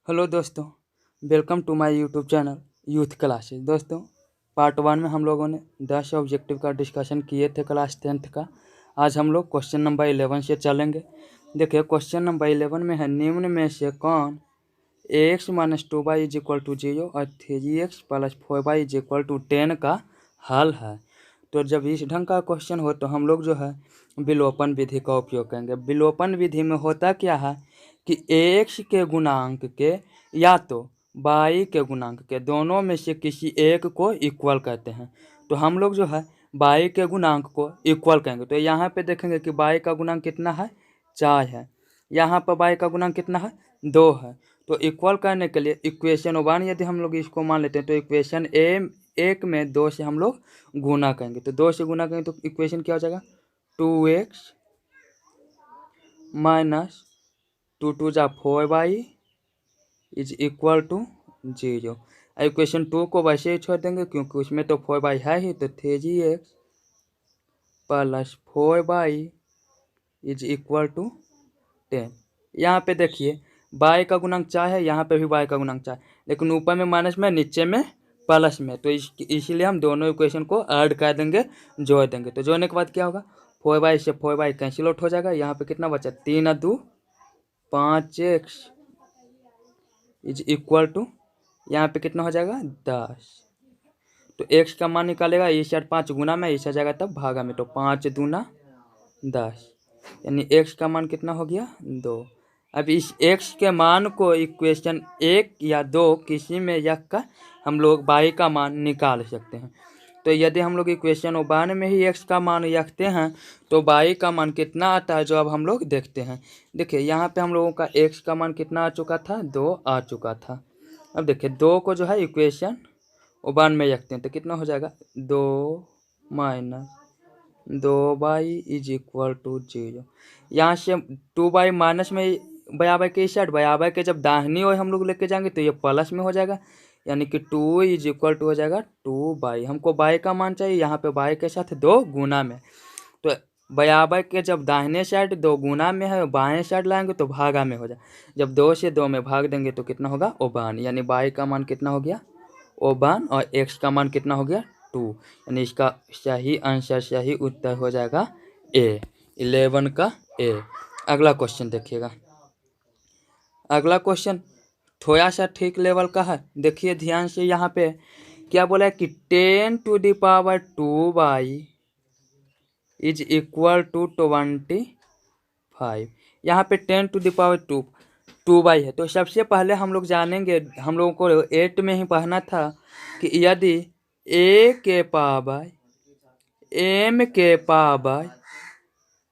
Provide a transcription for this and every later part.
Hello दोस्तों, welcome to my YouTube channel youth classes. दोस्तों, part 1 में हम लोगों ने 10 ऑब्जेक्टिव का डिस्कशन किए थे क्लास 10th का। आज हम लोग क्वेश्चन नंबर 11 से चलेंगे। देखिए, क्वेश्चन नंबर 11 में है, निम्न में से कौन ax - 2y = 0 और 3x + 4y = 10 का हल है। तो जब इस ढंग का क्वेश्चन हो तो हम लोग जो है विलोपन विधि का उपयोग करेंगे। विलोपन विधि में होता क्या है कि x के गुणांक के या तो y के गुणांक के दोनों में से किसी एक को इक्वल कहते हैं। तो हम लोग जो है y के गुणांक को इक्वल करेंगे। तो यहाँ पे देखेंगे कि y का गुणांक कितना है, 4 है। यहाँ पर y का गुणांक कितना है, 2 है। तो इक्वल करने के लिए इक्वेशन 1 यदि हम लोग इसको मान लेते हैं तो इक्वेशन एक में 2 से हम लोग गुना करेंगे। तो 2 से गुना करेंगे तो इक्वेशन क्या हो जाएगा, 2x - 2 2 जा 4y = 0। इक्वेशन 2 को वैसे ही छोड़ देंगे क्योंकि उसमें तो 4y है ही। तो 3x + 4y = 10। यहाँ पे देखिए y का गुणांक 4 है, यहाँ पे भी y का गुणांक 4, लेकिन ऊपर में माइनस में नीचे में प्लस में। तो इसीलिए हम दोनों इक्वेशन को ऐड कर देंगे, जोड़ देंगे। तो जोड़ने के बाद क्या होगा, 4y से 4y कैंसिल आउट हो जाएगा। यहाँ पे कितना बचा, 3 और 2 5x = यहाँ पे कितना हो जाएगा, 10। तो x का मान निकालेगा, इस साइड 5 गुना में, इस आ जाएगा तब भागा में। तो 5 दूना 10, यानी x का मान कितना हो गया, 2। अब इस x के मान को इक्वेशन 1 या 2 किसी में रख कर हम लोग y का मान निकाल सकते हैं। तो यदि हम लोग इक्वेशन 1 में ही x का मान रखते हैं तो y का मान कितना आता है, जो अब हम लोग देखते हैं। देखिए यहाँ पे हम लोगों का x का मान कितना आ चुका था, 2 आ चुका था। अब देखिए 2 को जो है इक्वेशन 1 में रखते हैं तो कितना हो जाएगा, 2 - 2y = 0। यहाँ से 2y माइनस में बराबर के इस साइड, बराबर के जब दाहिनी ओर हम लोग लेके जाएंगे तो ये प्लस में हो जाएगा, यानी कि 2 = हो जाएगा 2y। हमको y का मान चाहिए, यहाँ पे y के साथ 2 गुना में। तो बराबर के जब दाहिने साइड 2 गुना में है, बाएं साइड लाएंगे तो भागा में हो जाए। जब 2 से 2 में भाग देंगे तो कितना होगा, 1, यानी y का मान कितना हो गया, 1, और x का मान कितना हो गया, 2। यानी इसका सही आंसर, सही उत्तर हो जाएगा ए, 11 का ए। अगला क्वेश्चन देखिएगा। अगला क्वेश्चन थोड़ा सा ठीक लेवल का है, देखिए ध्यान से। यहाँ पे क्या बोला है कि 10⁻²y = 25। यहाँ पे 10⁻²y है। तो सबसे पहले हम लोग जानेंगे, हम लोगों को 8 में ही पढ़ना था कि यदि a के पावर m के पावर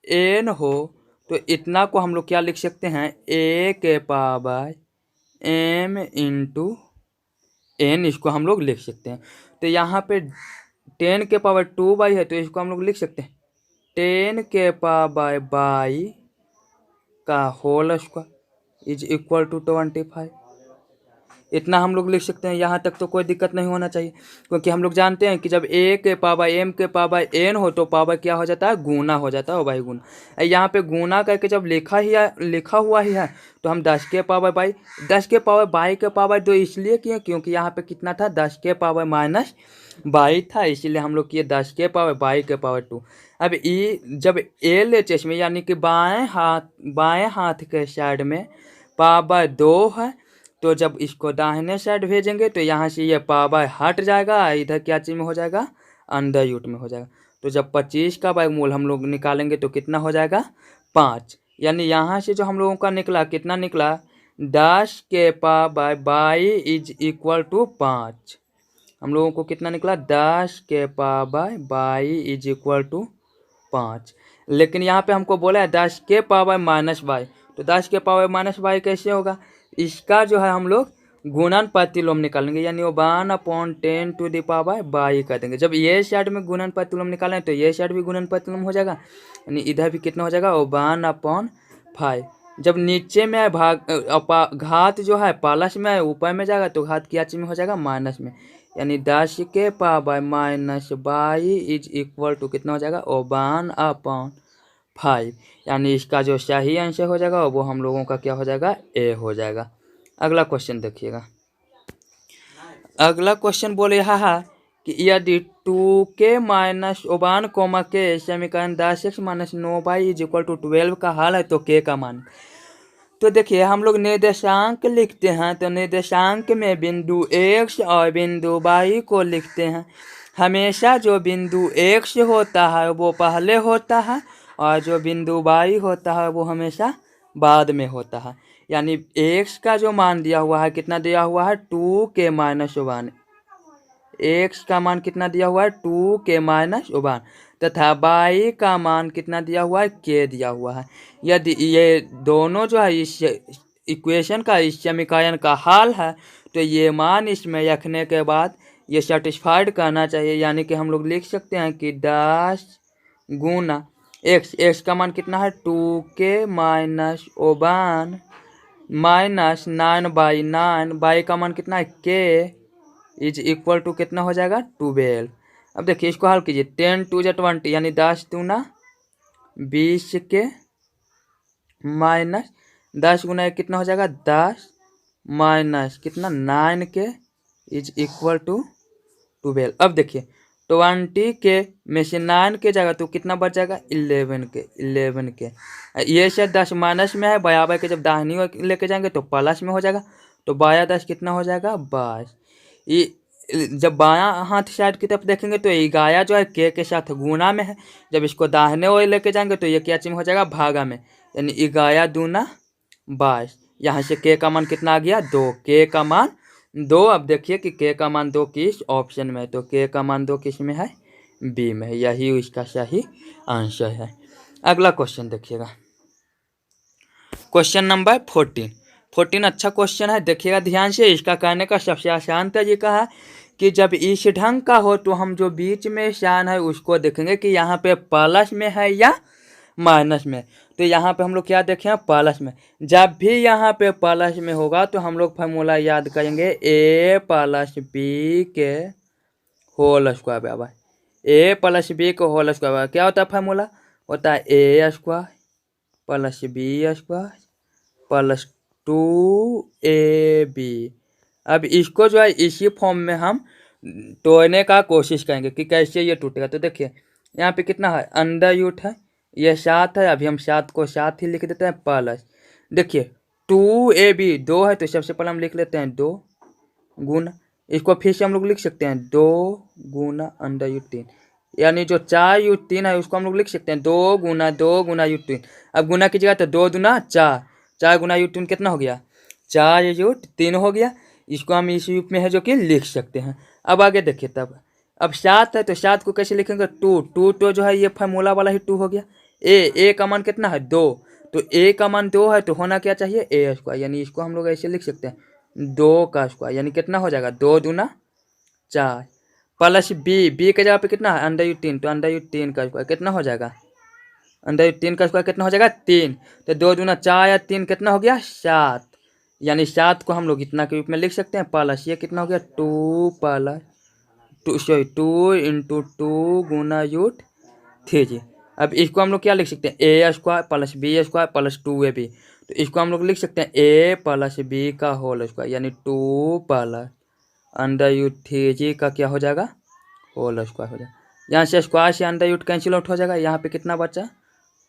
n हो तो इतना को हम लोग क्या लिख सकते हैं, a के पावर m × n, इसको हम लोग लिख सकते हैं। तो यहाँ पे 10 के पावर 2y है तो इसको हम लोग लिख सकते हैं 10 के पावर y का होल स्क्वायर = 25। इतना हम लोग लिख सकते हैं। यहाँ तक तो कोई दिक्कत नहीं होना चाहिए, क्योंकि हम लोग जानते हैं कि जब a के पावर m के पावर n हो तो पावर क्या हो जाता है, गुना हो जाता है, भाई गुना। यहाँ पे गुना करके जब लिखा हुआ ही है तो हम 10 के पावर y, 10 के पावर y के पावर 2 इसलिए किए क्योंकि यहाँ पे कितना था, 10 के पावर -y था, इसीलिए हम लोग किए 10 के पावर y के पावर 2। अब जब LHS में यानी कि बाएँ हाथ के साइड में पावर 2 है, तो जब इसको दाहिने साइड भेजेंगे तो यहाँ से ये पावर हट जाएगा, इधर क्या चीज में हो जाएगा, अंडर रूट में हो जाएगा। तो जब 25 का वर्गमूल हम लोग निकालेंगे तो कितना हो जाएगा, 5। यानी यहाँ से जो हम लोगों का निकला, कितना निकला, 10 के पावर y = 5। हम लोगों को कितना निकला, 10 के पावर y = 5। लेकिन यहाँ पे हमको बोला है 10 के पावर -y, तो 10 के पावर -y कैसे होगा, इसका जो है हम लोग गुणन प्रतिलोम निकालेंगे, यानी 1/10⁻y कर देंगे। जब ये साइड में गुणन प्रतिलोम निकालें तो ये साइड भी गुणन प्रतिलोम हो जाएगा, यानी इधर भी कितना हो जाएगा, 1/5। जब नीचे में घात जो है प्लस में है, ऊपर में जाएगा तो घात क्या चीज में हो जाएगा, माइनस में, यानी 10 के पावर -y = कितना हो जाएगा, 1/5। यानी इसका जो सही आंसर हो जाएगा वो हम लोगों का क्या हो जाएगा, ए हो जाएगा। अगला क्वेश्चन देखिएगा। अगला क्वेश्चन बोले रहा है कि यदि 2k-1 कोमा के समीकरण 10x-9y इज इक्वल टू 12 का हल है तो k का मान। तो देखिए हम लोग निर्देशांक लिखते हैं तो निर्देशांक में बिंदु x और बिंदु y को लिखते हैं। हमेशा जो बिंदु x होता है वो पहले होता है और जो बिंदु y होता है वो हमेशा बाद में होता है। यानी x का जो मान दिया हुआ है कितना दिया हुआ है 2k-1, x का मान कितना दिया हुआ है 2k-1 तथा y का मान कितना दिया हुआ है k दिया हुआ है। यदि ये दोनों जो है इस इक्वेशन का इस समीकरण का हल है तो ये मान इसमें रखने के बाद ये सेटिस्फाइड करना चाहिए। यानी कि हम लोग लिख सकते हैं कि 10 गुना x का मान कितना है 2k-1 माइनस 9/9 y का मान कितना है k इज इक्वल टू कितना हो जाएगा 12। अब देखिए इसको हल कीजिए 10 2 जा 20 यानी 10 दूना 20 के माइनस 10 गुना कितना हो जाएगा 10 माइनस कितना 9 के इज इक्वल टू 12। अब देखिए 20 के में से 9 के जाएगा तो कितना बच जाएगा 11 के। ये से 10 माइनस में है बराबर के जब दाहिनी ओर लेके जाएंगे तो प्लस में हो जाएगा तो 12 कितना हो जाएगा 22। ये जब बायां हाथ साइड की तरफ देखेंगे तो 11 जो है के साथ गुना में है। जब इसको दाहिने ओर लेके जाएंगे तो ये क्या चीज हो जाएगा भागा में, यानी 11 दूना 22। यहाँ से के का मान कितना आ गया 2, के का मान 2। अब देखिए कि के का मान 2 किस ऑप्शन में है तो के का मान 2 किस में है बी में है। यही इसका सही आंसर है। अगला क्वेश्चन देखिएगा क्वेश्चन नंबर 14 अच्छा क्वेश्चन है, देखिएगा ध्यान से। इसका करने का सबसे आसान तरीका है कि जब इस ढंग का हो तो हम जो बीच में शान है उसको देखेंगे कि यहाँ पे प्लस में है या माइनस में। तो यहाँ पे हम लोग क्या देखें प्लस में। जब भी यहाँ पे प्लस में होगा तो हम लोग फार्मूला याद करेंगे a + b के होल स्क्वायर बराबर a + b के होल स्क्वायर बराबर क्या होता है फार्मूला होता है a² + b² + 2ab। अब इसको जो है इसी फॉर्म में हम तोड़ने का कोशिश करेंगे कि कैसे ये टूटेगा। तो देखिए यहाँ पे कितना है अंडर रूट है, ये 7 है। अभी हम 7 को 7 ही लिख देते हैं प्लस देखिए 2ab 2 है तो सबसे पहले हम लिख लेते हैं 2 गुना, इसको फिर से हम लोग लिख सकते हैं 2 गुना अंडर रूट 3, यानी जो 4 रूट 3 है उसको हम लोग लिख सकते हैं 2 गुना रूट 3। अब गुना कीजिएगा तो 2 दूना 4, 4 गुना रूट 3 कितना हो गया 4 रूट 3 हो गया। इसको हम इस रूप में है जो कि लिख सकते हैं। अब आगे देखिए तब अब 7 है तो 7 को कैसे लिखेंगे 2 तो जो है ये फार्मूला वाला ही 2 हो गया। ए का मान कितना है 2 तो ए का मान 2 है तो होना क्या चाहिए a², यानी इसको हम लोग ऐसे लिख सकते हैं 2 का स्क्वायर, यानी कितना हो जाएगा 2 दूना 4 प्लस बी के जगह पे कितना है अंडर रूट 3 तो अंडर रूट 3 का स्क्वायर कितना हो जाएगा अंडर रूट 3 का स्क्वायर कितना हो जाएगा 3 तो 2 दूना 4 या 3 कितना हो गया 7, यानी 7 को हम लोग इतना के रूप में लिख सकते हैं प्लस ये कितना हो गया 2 इंटू 2 गुना रूट 3। अब इसको हम लोग क्या लिख सकते हैं a² + b² + 2ab। तो इसको हम लोग लिख सकते हैं a + b का होल स्क्वायर, यानी 2 + अंडर रूट 3 का क्या हो जाएगा होल स्क्वायर हो जाएगा। यहाँ से स्क्वायर से अंडर रूट कैंसिल आउट हो जाएगा। यहाँ पे कितना बचा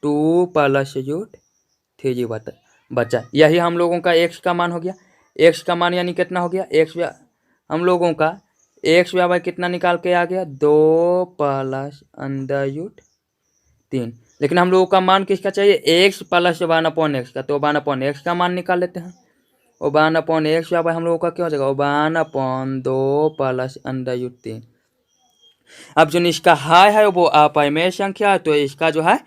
2 + रूट 3 बचा। यही हम लोगों का x का मान हो गया। x का मान यानी कितना हो गया x हम लोगों का x बराबर कितना निकाल के आ गया 2 + अंडर रूट 3। लेकिन हम लोगों का मान किसका चाहिए x + 1/x का, तो 1/x का मान निकाल लेते हैं। 1/x बराबर हम लोगों का क्या हो जाएगा 1/2 + अंडर रूट 3। अब जो इसका हाई है वो अपरिमेय संख्या है तो इसका जो है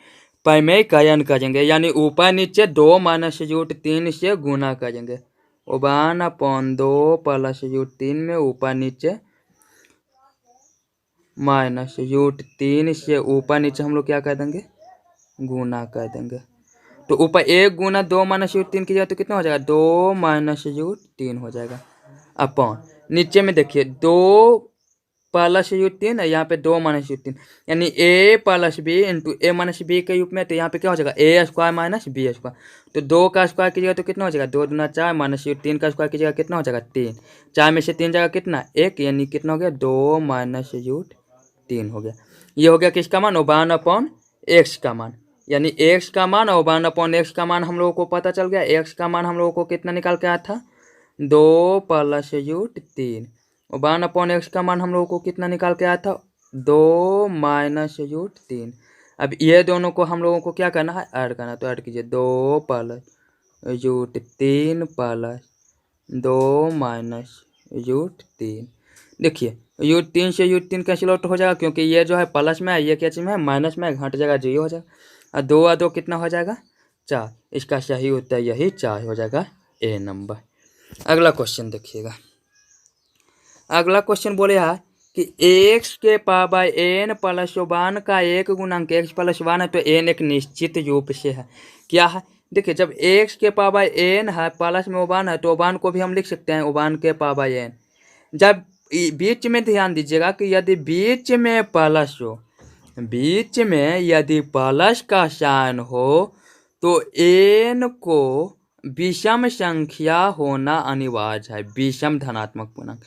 परिमेयकरण करेंगे, यानी ऊपर नीचे 2 - रूट 3 से गुना करेंगे। 1/2 + रूट 3 में ऊपर नीचे माइनस रूट 3 से ऊपर नीचे हम लोग क्या कर देंगे गुना कर देंगे। तो ऊपर 1 गुना 2 - रूट 3 कीजिएगा तो कितना हो जाएगा 2 - रूट 3 हो जाएगा। अपॉन नीचे में देखिए 2 प्लस रूट 3 है, यहाँ पे 2 माइनस रूट 3, यानी a plus B into A minus B के रूप में। तो यहाँ पे क्या हो जाएगा A square minus B square. तो 2 का स्क्वायर कीजिएगा तो कितना हो जाएगा 2 दूना 4 माइनस रूट 3 का स्क्वायर कीजिएगा कितना हो जाएगा 3। 4 में से 3 जाएगा कितना 1, यानी कितना हो गया 2 माइनस रूट 3 हो गया। ये हो गया किसका मान 1/x का मान, यानी x का मान और 1/x का मान हम लोगों को पता चल गया। x का मान हम लोगों को कितना निकाल के आया था 2 प्लस रूट 3, और 1/x का मान हम लोगों को कितना निकाल के आया था 2 माइनस रूट 3। अब ये दोनों को हम लोगों को क्या करना है ऐड करना, तो ऐड कीजिए 2 plus root 3 plus 2 minus root 3। देखिए रूट 3 से रूट 3 कैंसिल आउट हो जाएगा, क्योंकि ये जो है प्लस में है, ये क्या चीज़ में है माइनस में, घट जाएगा 0 हो जाएगा। और 2 और 2 कितना हो जाएगा 4। इसका सही उत्तर यही 4 हो जाएगा ए नंबर। अगला क्वेश्चन देखिएगा। अगला क्वेश्चन बोले है कि x के पावर n प्लस 1 का एक गुणांक x प्लस 1 है, तो n एक निश्चित रूप से है। क्या है देखिए, जब x के पावर n है प्लस में 1 है, तो 1 को भी हम लिख सकते हैं 1 के पावर n। जब बीच में ध्यान दीजिएगा कि यदि बीच में प्लस हो, बीच में यदि प्लस का साइन हो, तो n को विषम संख्या होना अनिवार्य है। विषम धनात्मक पूर्णांक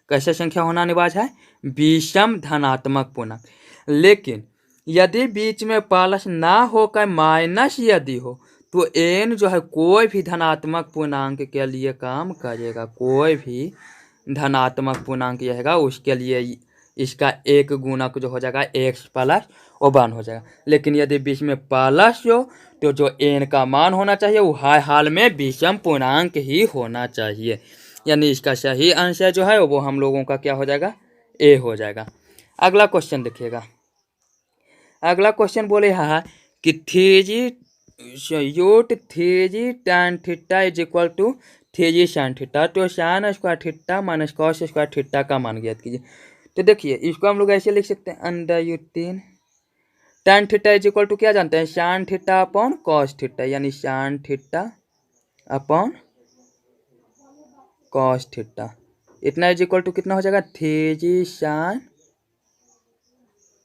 कैसे संख्या होना अनिवार्य है विषम धनात्मक पूर्णांक। लेकिन यदि बीच में प्लस ना होकर माइनस यदि हो, तो n जो है कोई भी धनात्मक पूर्णांक के लिए काम करेगा। कोई भी धनात्मक पूर्णांक रहेगा उसके लिए इसका एक गुणक जो हो जाएगा x प्लस 1 हो जाएगा। लेकिन यदि बीच में प्लस हो, तो जो n का मान होना चाहिए वो हर हाल में विषम पूर्णांक ही होना चाहिए। यानी इसका सही आंसर जो है वो हम लोगों का क्या हो जाएगा ए हो जाएगा। अगला क्वेश्चन देखिएगा। अगला क्वेश्चन बोले है कि 3g tan theta is equal to 3g sin theta, तो sine square theta minus cos square theta का मान ज्ञात कीजिए। तो देखिए इसको हम लोग ऐसे लिख सकते हैं √3 tan theta is equal to क्या जानते हैं sine theta upon cos theta, यानी sine theta upon cos theta, इतना इज इक्वल टू कितना हो जाएगा 3g sin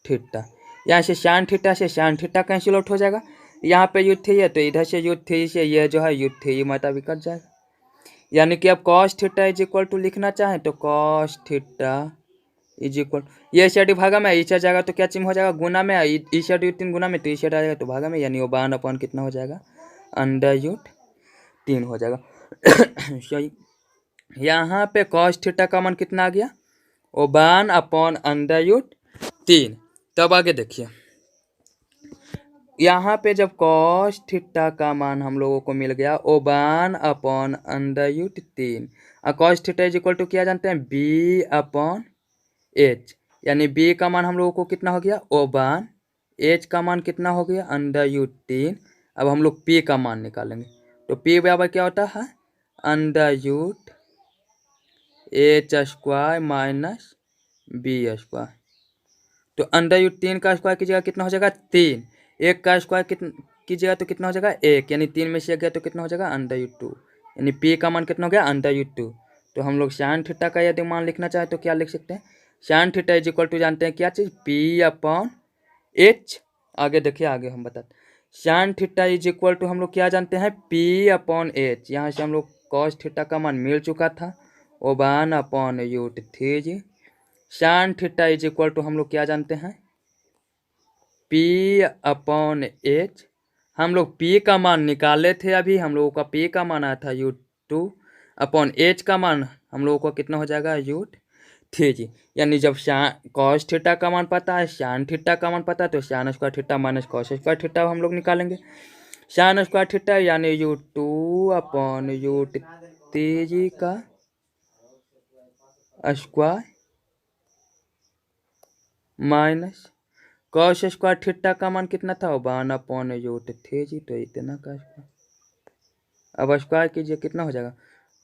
थीटा। यहाँ से साइन थीटा से साइन थीटा कैंसिल आउट हो जाएगा। यहाँ पे √3 है तो इधर से √3 से ये जो है √3 मतलब कट जाएगा। यानी कि अब cos theta is equal to लिखना चाहें तो कॉस थीटा इज इक्वल, ये साइड भागा में इस जाएगा तो क्या चिन्ह हो जाएगा गुना में, इस साइड √3 गुना में तो इस साइड आ जाएगा तो भागा में, यानी 1 अपॉन कितना हो जाएगा √3 हो जाएगा। सही। यहाँ पे कॉस थीटा का मान कितना आ गया 1 अपॉन √3। तब आगे देखिए यहाँ पे जब कॉस थीटा का मान हम लोगों को मिल गया 1 अपॉन √3, और cos theta is equal to क्या जानते हैं बी अपॉन एच, यानी बी का मान हम लोगों को कितना हो गया 1, एच का मान कितना हो गया √3। अब हम लोग पी का मान निकालेंगे, तो पी बराबर क्या होता है √h² माइनस बी स्क्वायर। तो √3 का स्क्वायर कीजिएगा कितना हो जाएगा 3, एक का स्क्वायर कितना कीजिएगा तो कितना हो जाएगा 1, यानी 3 में से 1 गया तो कितना हो जाएगा √2, यानी पी का मान कितना हो गया √2। तो हम लोग साइन थीटा का यदि मान लिखना चाहे तो क्या लिख सकते हैं sine theta is equal to जानते हैं क्या चीज़ पी अपॉन एच। आगे देखिए आगे हम बताते sine theta is equal to हम लोग क्या जानते हैं पी अपॉन एच। यहाँ से हम लोग कॉस थीटा का मान मिल चुका था 1 upon √3। Sine theta is equal to हम लोग क्या जानते हैं पी अपॉन एच। हम लोग पी का मान निकाले थे, अभी हम लोगों का पी का मान आया था √2 अपॉन एच का मान हम लोगों को कितना हो जाएगा √3। यानी जब कॉस थीटा का मान पता है साइन थीटा का मान पता है, तो sine square theta minus cos square theta हम लोग निकालेंगे। साइन स्क्वायर थीटा यानी √2 अपॉन √3 का square minus cos square theta का मान कितना था 1 अपॉन √3, तो इतना का स्क्वायर। अब स्क्वायर कीजिए कितना हो जाएगा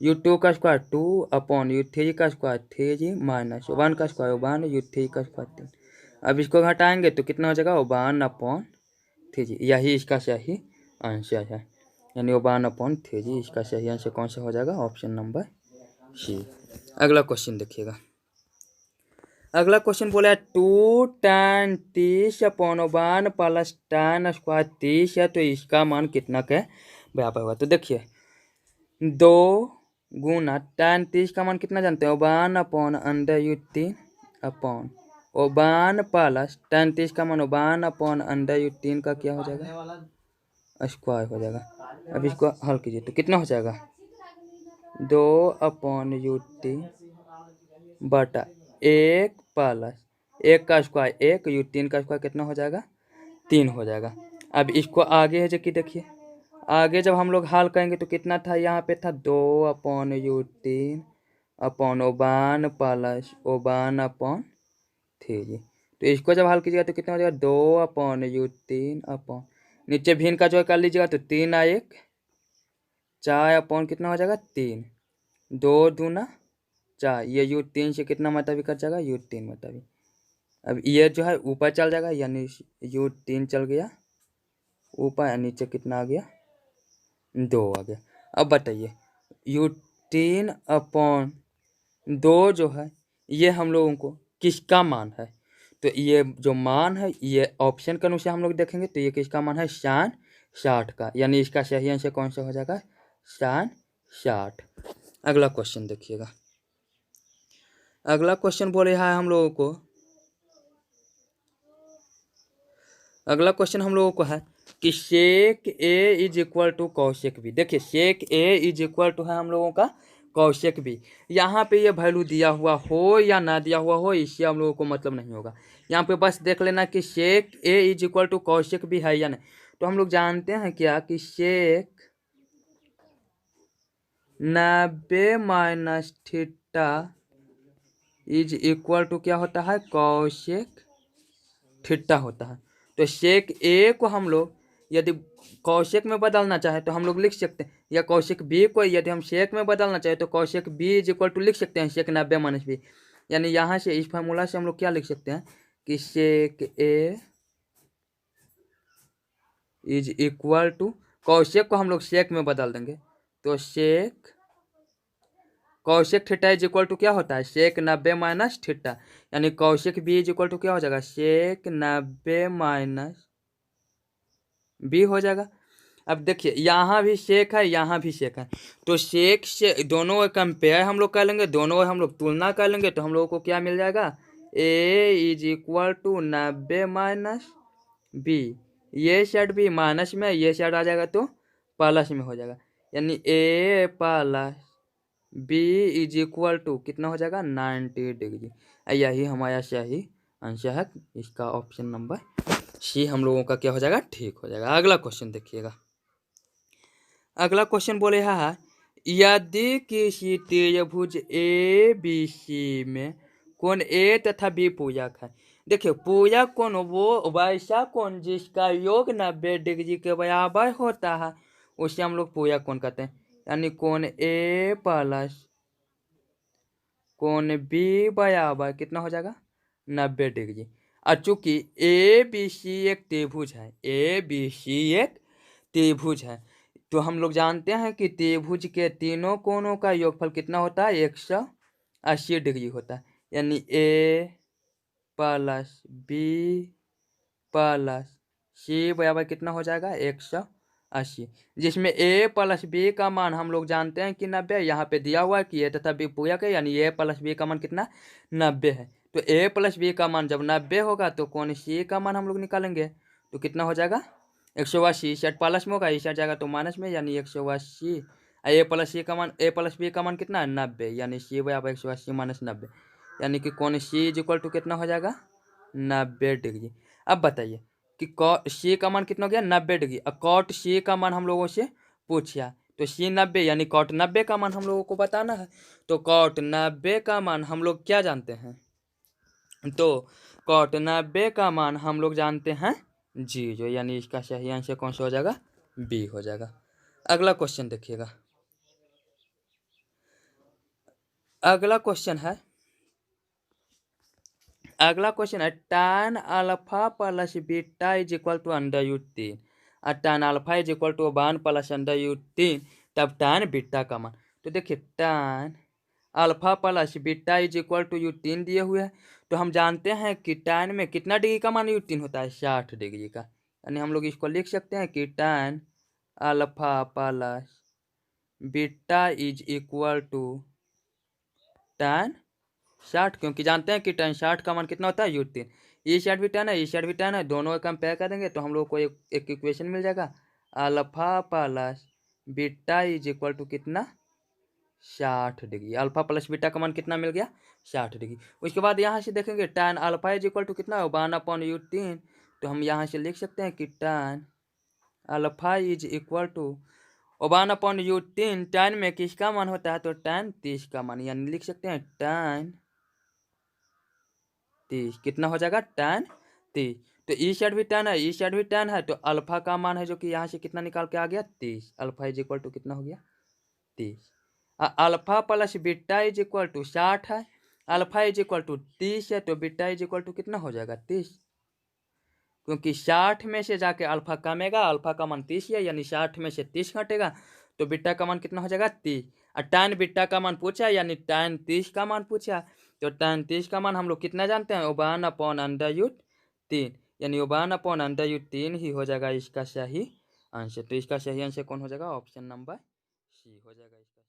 √2 का स्क्वायर 2 अपॉन √3 का स्क्वायर 3 माइनस 1 का स्क्वायर 1 √3 का स्क्वायर 3। अब इसको घटाएंगे तो कितना हो जाएगा 1 अपॉन 3, यही इसका सही आंसर है। यानी 1 अपॉन 3 इसका सही आंसर कौन सा हो जाएगा ऑप्शन नंबर सी। अगला क्वेश्चन देखिएगा। अगला क्वेश्चन बोला है 2 tan 30/1 प्लस tan स्क्वायर 30 है, तो इसका मान कितना के बराबर होगा। तो देखिए 2 गुना tan 30 का मान कितना जानते हैं, 1/√3 अपॉन 1 प्लस tan 30 का मान 1/√3 का क्या हो जाएगा, स्क्वायर हो जाएगा। अब इसको हल कीजिए तो कितना हो जाएगा, 2/√3 बटा 1 प्लस 1 का स्क्वायर 1 3 का स्क्वायर कितना हो जाएगा, 3 हो जाएगा। अब इसको आगे है जो कि देखिए आगे जब हम लोग हल करेंगे तो कितना था, यहाँ पे था 2/√3 अपॉन 1 प्लस 1/3। तो इसको जब हल कीजिएगा तो कितना हो जाएगा, 2/√3 अपॉन नीचे भिन्न का जो कर लीजिएगा तो 3 आ 1 4 अपॉन कितना हो जाएगा 3, 2 दूना 4, ये U3 से कितना मतलब कट जाएगा, U3 मतलब। अब ये जो है ऊपर चल जाएगा, यानी U3 चल गया ऊपर, नीचे कितना आ गया, 2 आ गया। अब बताइए U3 अपॉन 2 जो है ये हम लोगों को किसका मान है, तो ये जो मान है ये ऑप्शन के अनुसार हम लोग देखेंगे तो ये किसका मान है, sin 60 का, यानी इसका सही आंसर कौन सा हो जाएगा, sin 60। अगला क्वेश्चन देखिएगा। अगला क्वेश्चन बोले है हम लोगों को, अगला क्वेश्चन हम लोगों को है कि sec A is equal to cosec B. देखिए sec A is equal to है हम लोगों का कौशिक बी। यहाँ पे ये वैल्यू दिया हुआ हो या ना दिया हुआ हो इससे हम लोगों को मतलब नहीं होगा। यहाँ पे बस देख लेना कि sec A is equal to cosec B है या नहीं। तो हम लोग जानते हैं क्या कि सेक 90 - थीटा इज इक्वल टू क्या होता है, कौशिक थीटा होता है। तो सेक ए को हम लोग यदि कौशिक में बदलना चाहे तो हम लोग लिख सकते हैं, या कौशिक बी को यदि हम सेक में बदलना चाहे तो कौशिक बी इज इक्वल टू लिख सकते हैं सेक 90 - बी। यानी यहाँ से इस फार्मूला से हम लोग क्या लिख सकते हैं कि sec A is equal to, cosec को हम लोग सेक में बदल देंगे तो sec cosec theta is equal to क्या होता है, सेक 90 - थीटा, यानी cosec B is equal to क्या हो जाएगा, सेक 90 - बी हो जाएगा। अब देखिए यहाँ भी सेक है यहाँ भी सेक है, तो सेक से दोनों कंपेयर हम लोग कर लेंगे, दोनों हम लोग तुलना कर लेंगे तो हम लोगों को क्या मिल जाएगा, ए इज इक्वल टू 90 - बी। ये साइड भी माइनस में, ये साइड आ जाएगा तो प्लस में हो जाएगा, यानी A plus B is equal to कितना हो जाएगा, 90 डिग्री। यही हमारा सही आंसर है, इसका ऑप्शन नंबर सी हम लोगों का क्या हो जाएगा, ठीक हो जाएगा। अगला क्वेश्चन देखिएगा। अगला क्वेश्चन बोले है यदि किसी त्रिभुज ए बी सी में कोण ए तथा बी पूरक है। देखिए पूरक कोण वो वैसा कोण जिसका योग 90 डिग्री के बराबर होता है उसे हम लोग पूरक कोण कहते हैं, यानी कोण ए प्लस कोण बी बराबर कितना हो जाएगा, 90 डिग्री। और चूंकि ए बी सी एक त्रिभुज है, ए बी सी एक त्रिभुज है, तो हम लोग जानते हैं कि त्रिभुज के तीनों कोणों का योगफल कितना होता है, 180 डिग्री होता है, यानी ए प्लस बी प्लस सी बराबर कितना हो जाएगा, 180, जिसमें ए प्लस बी का मान हम लोग जानते हैं कि 90, यहाँ पे दिया हुआ है कि ए तथा बी पूरक है, यानी ए प्लस बी का मान कितना 90 है। तो ए प्लस बी का मान जब 90 होगा तो कोण सी का मान हम लोग निकालेंगे तो कितना हो जाएगा, 180। सेट प्लस में होगा, इस साइड जाएगा तो माइनस में, यानी 180। ए प्लस सी का मान, ए प्लस बी का मान कितना है 90, यानी सी बराबर 180 - 90, यानी कि कोण सी इज इक्वल टू कितना हो जाएगा, 90 डिग्री। अब बताइए कि कॉट सी का मान कितना हो गया, 90 डिग्री। अब कॉट सी का मान हम लोगों से पूछा तो सी 90, यानी कॉट 90 का मान हम लोगों को बताना है। तो कॉट 90 का मान हम लोग क्या जानते हैं, तो कॉट 90 का मान हम लोग जानते हैं 0, यानी इसका सही आंसर कौन सा हो जाएगा, बी हो जाएगा। अगला क्वेश्चन देखिएगा। अगला क्वेश्चन है tan alpha plus beta is equal to √3 और tan alpha is equal to 1 plus √3, तब tan बीटा का मान। तो देखिए tan alpha plus beta is equal to U3 दिए हुए हैं। तो हम जानते हैं कि tan में कितना डिग्री का मान U3 होता है, 60 डिग्री का। यानी हम लोग इसको लिख सकते हैं कि tan alpha plus beta is equal to tan 60, क्योंकि जानते हैं कि tan 60 का मान कितना होता है U3। ये साइड भी tan है, ये साइड भी tan है, दोनों का कंपेयर करेंगे तो हम लोग को एक इक्वेशन मिल जाएगा, alpha plus beta is equal to कितना, 60 डिग्री। अल्फा प्लस बीटा का मान कितना मिल गया, 60 डिग्री। उसके बाद यहाँ से देखेंगे tan alpha is equal to कितना है, 1/U3। तो हम यहाँ से लिख सकते हैं कि tan alpha is equal to 1/U3। tan में किसका मान होता है, तो tan 30 का मान, यानी लिख सकते हैं tan 30 कितना हो जाएगा, tan 30। तो ई साइड भी tan है, ई साइड भी tan है, तो अल्फा का मान है जो कि यहाँ से कितना निकाल के आ गया, 30। अल्फा इज इक्वल टू कितना हो गया, 30। Alpha plus beta is equal to 60 है, अल्फा इज इक्वल टू 30 है, तो बीटा इज इक्वल टू कितना हो जाएगा, 30। क्योंकि 60 में से जाके अल्फा कमेगा, अल्फा का मान 30 है, यानी 60 में से 30 घटेगा, तो बीटा का मान कितना हो जाएगा, 30। और tan बीटा का मान पूछा, यानी tan 30 का मान पूछा, तो tan 30 का मान हम लोग कितना जानते हैं, 1/√3, यानी 1/√3 ही हो जाएगा इसका सही आंसर। तो इसका सही आंसर कौन हो जाएगा, ऑप्शन नंबर सी हो जाएगा इसका।